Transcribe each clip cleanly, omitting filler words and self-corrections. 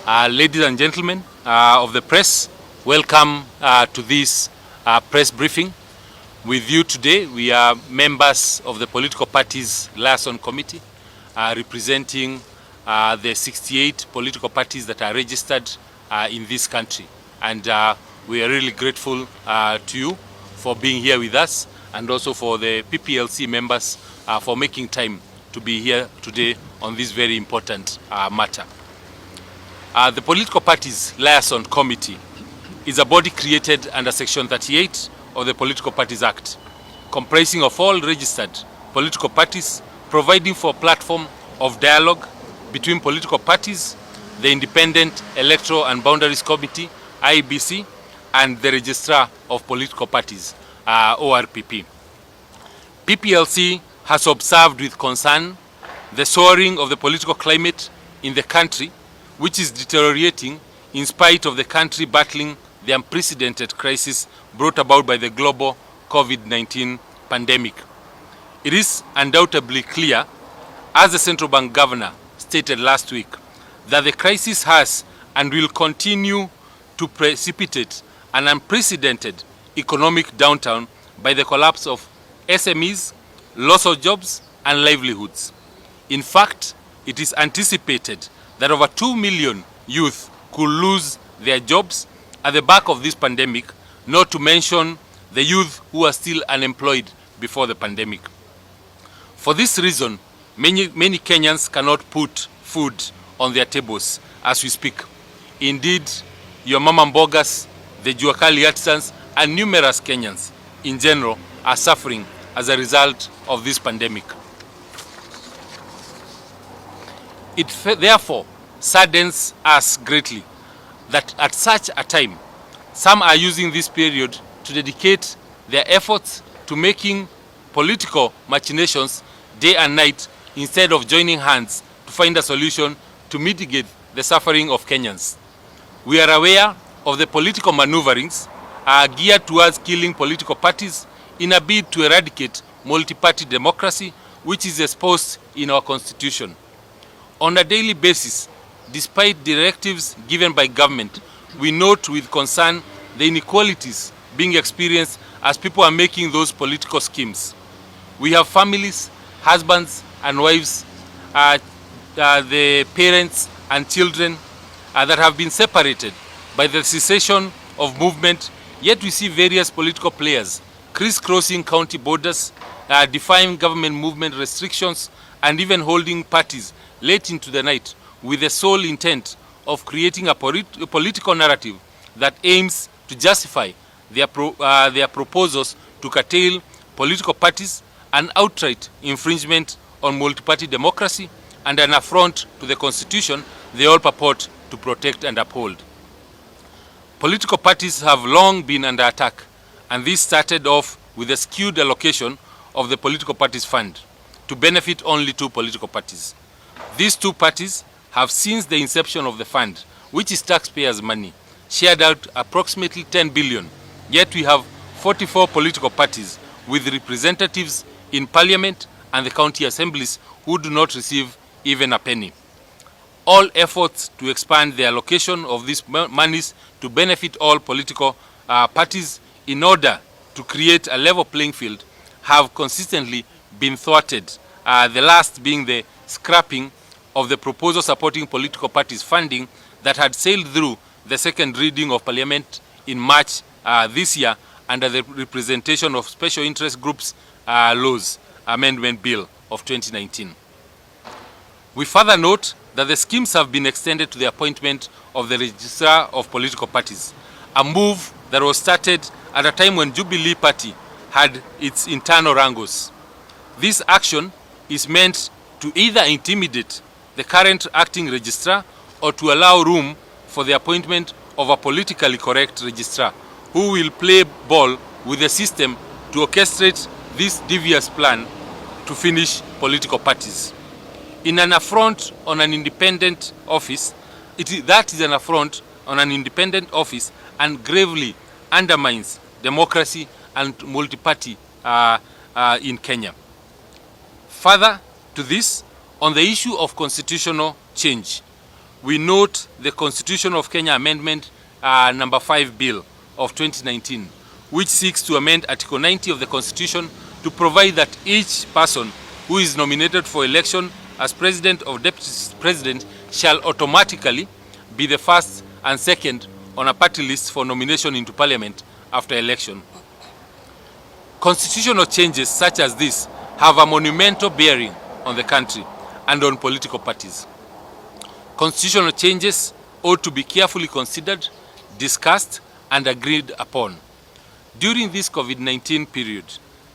Ladies and gentlemen of the press, welcome to this press briefing. With you today, we are members of the political parties Liaison committee, representing the 68 political parties that are registered in this country. And we are really grateful to you for being here with us, and also for the PPLC members for making time to be here today on this very important matter. The Political Parties Liaison Committee is a body created under Section 38 of the Political Parties Act, comprising of all registered political parties, providing for a platform of dialogue between political parties, the Independent Electoral and Boundaries Committee, IEBC, and the Registrar of Political Parties, ORPP. PPLC has observed with concern the soaring of the political climate in the country, which is deteriorating in spite of the country battling the unprecedented crisis brought about by the global COVID-19 pandemic. It is undoubtedly clear, as the central bank governor stated last week, that the crisis has and will continue to precipitate an unprecedented economic downturn by the collapse of SMEs, loss of jobs and livelihoods. In fact, it is anticipated that over 2 million youth could lose their jobs at the back of this pandemic, not to mention the youth who are still unemployed before the pandemic. For this reason, many Kenyans cannot put food on their tables as we speak. Indeed, your mama mbogas, the juakali artisans, and numerous Kenyans in general are suffering as a result of this pandemic. It therefore saddens us greatly that at such a time, some are using this period to dedicate their efforts to making political machinations day and night, instead of joining hands to find a solution to mitigate the suffering of Kenyans. We are aware of the political maneuverings geared towards killing political parties in a bid to eradicate multi-party democracy, which is exposed in our constitution. On a daily basis, despite directives given by government, we note with concern the inequalities being experienced as people are making those political schemes. We have families, husbands and wives, the parents and children that have been separated by the cessation of movement, yet we see various political players crisscrossing county borders, defying government movement restrictions, and even holding parties late into the night with the sole intent of creating a political narrative that aims to justify their proposals to curtail political parties, an outright infringement on multi-party democracy, and an affront to the constitution they all purport to protect and uphold. Political parties have long been under attack, and this started off with a skewed allocation of the political parties fund to benefit only 2 political parties. These 2 parties have, since the inception of the fund, which is taxpayers' money, shared out approximately 10 billion. Yet we have 44 political parties with representatives in parliament and the county assemblies who do not receive even a penny. All efforts to expand the allocation of these monies to benefit all political parties in order to create a level playing field have consistently been thwarted, the last being the scrapping of the proposal supporting political parties funding that had sailed through the second reading of Parliament in March this year under the Representation of Special Interest Groups Laws Amendment Bill of 2019. We further note that the schemes have been extended to the appointment of the Registrar of Political Parties, a move that was started at a time when Jubilee Party had its internal wrangles. This action is meant to either intimidate the current acting registrar or to allow room for the appointment of a politically correct registrar who will play ball with the system to orchestrate this devious plan to finish political parties. In an affront on an independent office, that is an affront on an independent office and gravely undermines democracy and multi-party in Kenya. Further to this, on the issue of constitutional change, we note the Constitution of Kenya Amendment number 5 Bill of 2019, which seeks to amend Article 90 of the Constitution to provide that each person who is nominated for election as President or Deputy President shall automatically be the first and second on a party list for nomination into Parliament after election. Constitutional changes such as this have a monumental bearing on the country and on political parties. Constitutional changes ought to be carefully considered, discussed, and agreed upon. During this COVID-19 period,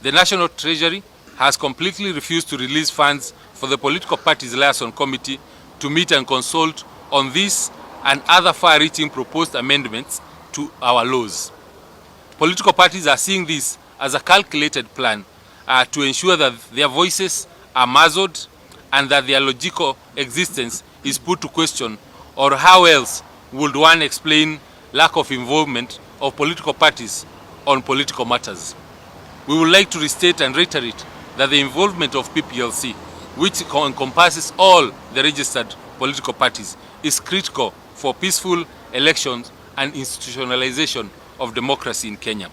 the National Treasury has completely refused to release funds for the Political Parties Liaison Committee to meet and consult on this and other far-reaching proposed amendments to our laws. Political parties are seeing this as a calculated plan to ensure that their voices are muzzled and that their logical existence is put to question, or how else would one explain lack of involvement of political parties on political matters? We would like to restate and reiterate that the involvement of PPLC, which encompasses all the registered political parties, is critical for peaceful elections and institutionalization of democracy in Kenya.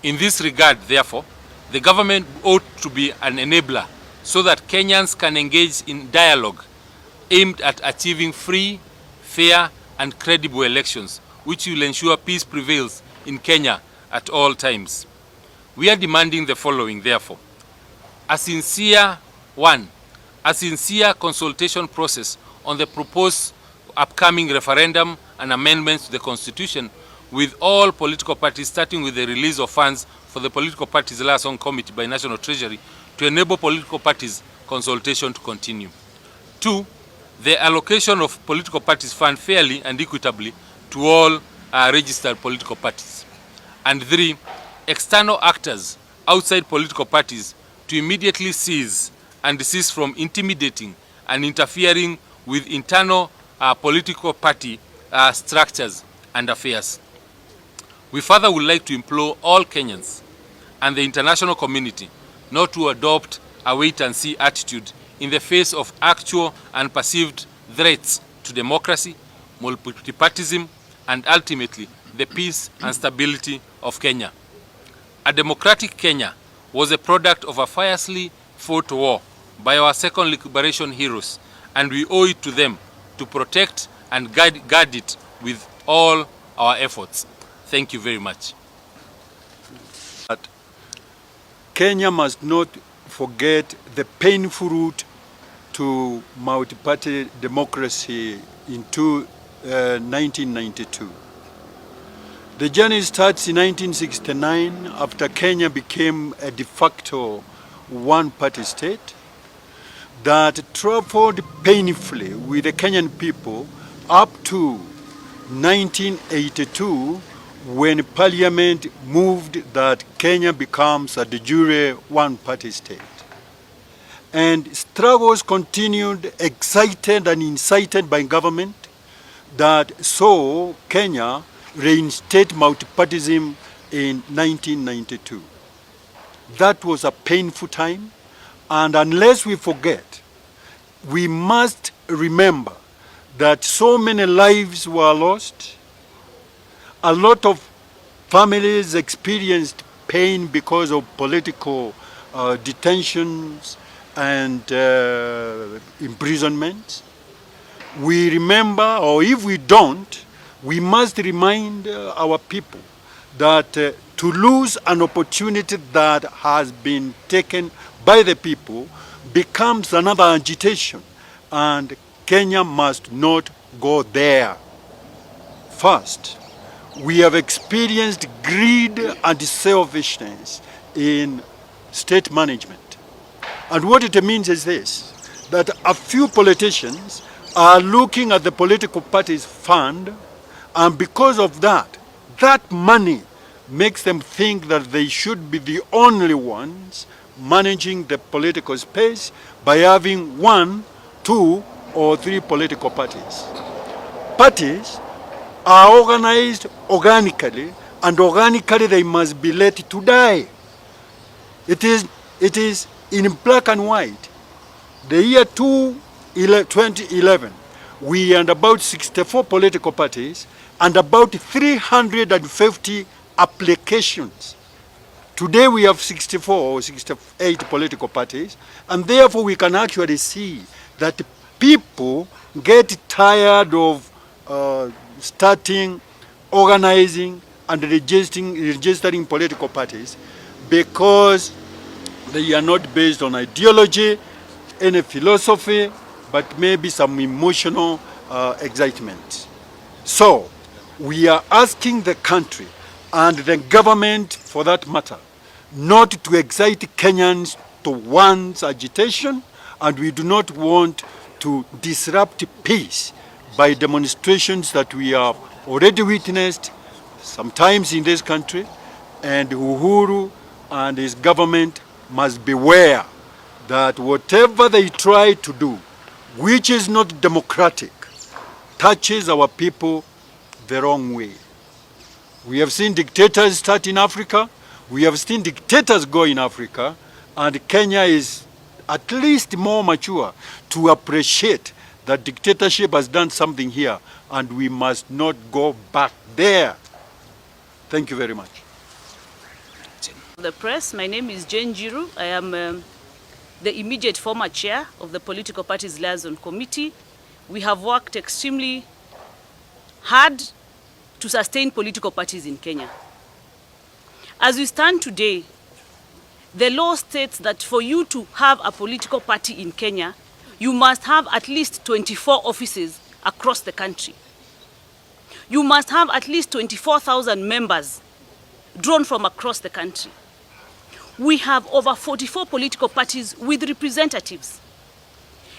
In this regard, therefore, the government ought to be an enabler so that Kenyans can engage in dialogue aimed at achieving free, fair, and credible elections, which will ensure peace prevails in Kenya at all times. We are demanding the following, therefore. A sincere consultation process on the proposed upcoming referendum and amendments to the Constitution with all political parties, starting with the release of funds for the Political Parties Liaison Committee by National Treasury to enable political parties consultation to continue. 2, the allocation of political parties fund fairly and equitably to all registered political parties. And 3, external actors outside political parties to immediately cease and desist from intimidating and interfering with internal political party structures and affairs. We further would like to implore all Kenyans and the international community not to adopt a wait-and-see attitude in the face of actual and perceived threats to democracy, multipartyism, and ultimately the peace and stability of Kenya. A democratic Kenya was a product of a fiercely fought war by our second liberation heroes, and we owe it to them to protect and guard it with all our efforts. Thank you very much. Kenya must not forget the painful route to multi-party democracy in 1992. The journey starts in 1969 after Kenya became a de facto one-party state that traveled painfully with the Kenyan people up to 1982 when Parliament moved that Kenya becomes a de jure one-party state. And struggles continued, excited and incited by government that saw Kenya reinstate multipartyism in 1992. That was a painful time, and unless we forget, we must remember that so many lives were lost. A lot of families experienced pain because of political detentions and imprisonment. We remember, or if we don't, we must remind our people that to lose an opportunity that has been taken by the people becomes another agitation, and Kenya must not go there. First, we have experienced greed and selfishness in state management. And what it means is this, that a few politicians are looking at the political party's fund, and because of that, that money makes them think that they should be the only ones managing the political space by having 1, 2, or 3 political parties. Parties are organized organically, and organically they must be let to die. It is in black and white. The year 2011, we are about 64 political parties and about 350 applications. Today we have 64 or 68 political parties, and therefore we can actually see that people get tired of starting, organizing, and registering political parties because they are not based on ideology, any philosophy, but maybe some emotional excitement. So we are asking the country and the government, for that matter, not to excite Kenyans to one's agitation, and we do not want to disrupt peace by demonstrations that we have already witnessed sometimes in this country, and Uhuru and his government must beware that whatever they try to do, which is not democratic, touches our people the wrong way. We have seen dictators start in Africa, we have seen dictators go in Africa, and Kenya is at least more mature to appreciate that dictatorship has done something here, and we must not go back there. Thank you very much. The press, my name is Jane Jiru. I am the immediate former chair of the Political Parties Liaison Committee. We have worked extremely hard to sustain political parties in Kenya. As we stand today, the law states that for you to have a political party in Kenya, you must have at least 24 offices across the country. You must have at least 24,000 members drawn from across the country. We have over 44 political parties with representatives.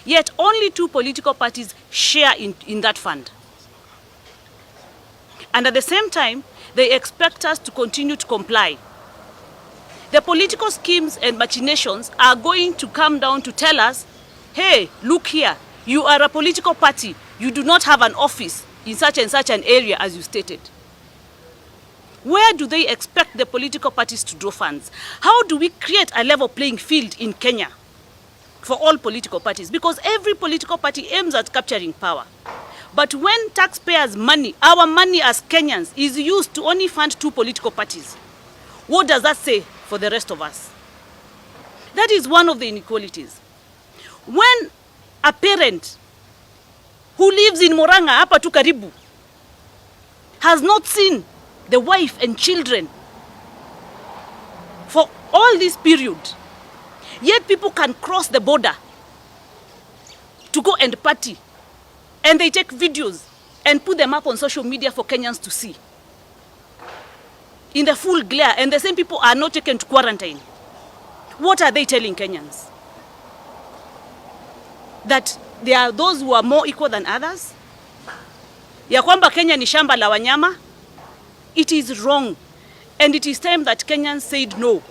Yet only 2 political parties share in that fund. And at the same time, they expect us to continue to comply. The political schemes and machinations are going to come down to tell us, hey, look here, you are a political party, you do not have an office in such and such an area as you stated. Where do they expect the political parties to draw funds? How do we create a level playing field in Kenya for all political parties? Because every political party aims at capturing power. But when taxpayers' money, our money as Kenyans, is used to only fund 2 political parties, what does that say for the rest of us? That is one of the inequalities. When a parent who lives in Moranga, hapa tu karibu, has not seen the wife and children for all this period, yet people can cross the border to go and party, and they take videos and put them up on social media for Kenyans to see in the full glare, and the same people are not taken to quarantine. What are they telling Kenyans? That there are those who are more equal than others? Ya kwamba Kenya ni shamba la wanyama? It is wrong, and it is time that Kenyans said no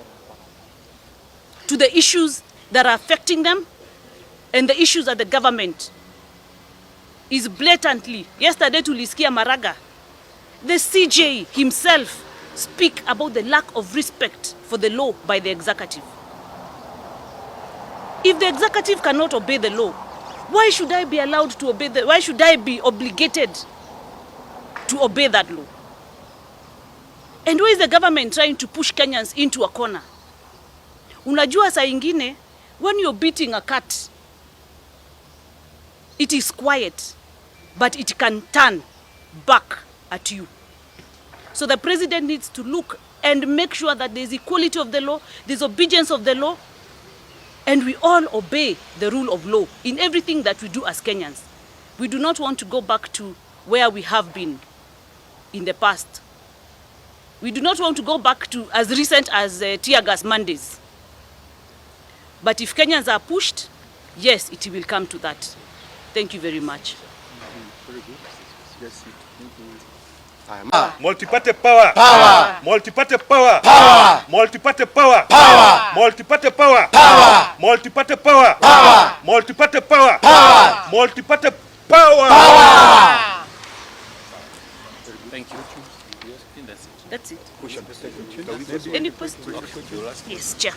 to the issues that are affecting them and the issues that the government is blatantly. Yesterday tulisikia Maraga, the CJ himself speak about the lack of respect for the law by the executive. If the executive cannot obey the law, why should I be allowed to obey why should I be obligated to obey that law? And why is the government trying to push Kenyans into a corner? Unajua saa ingine, when you're beating a cat, it is quiet, but it can turn back at you. So the president needs to look and make sure that there's equality of the law, there's obedience of the law, and we all obey the rule of law in everything that we do as Kenyans. We do not want to go back to where we have been in the past. We do not want to go back to as recent as tear gas Mondays. But if Kenyans are pushed, yes, it will come to that. Thank you very much. Very good. Yes, Multi-party power. Power. Multi-party power. Power. Multi-party power. Power. Multi-party power. Power. Multi-party power. Power. Multi-party power. Power. Multi-party power. Power. Thank you. That's it. Any questions? Yes, Chair.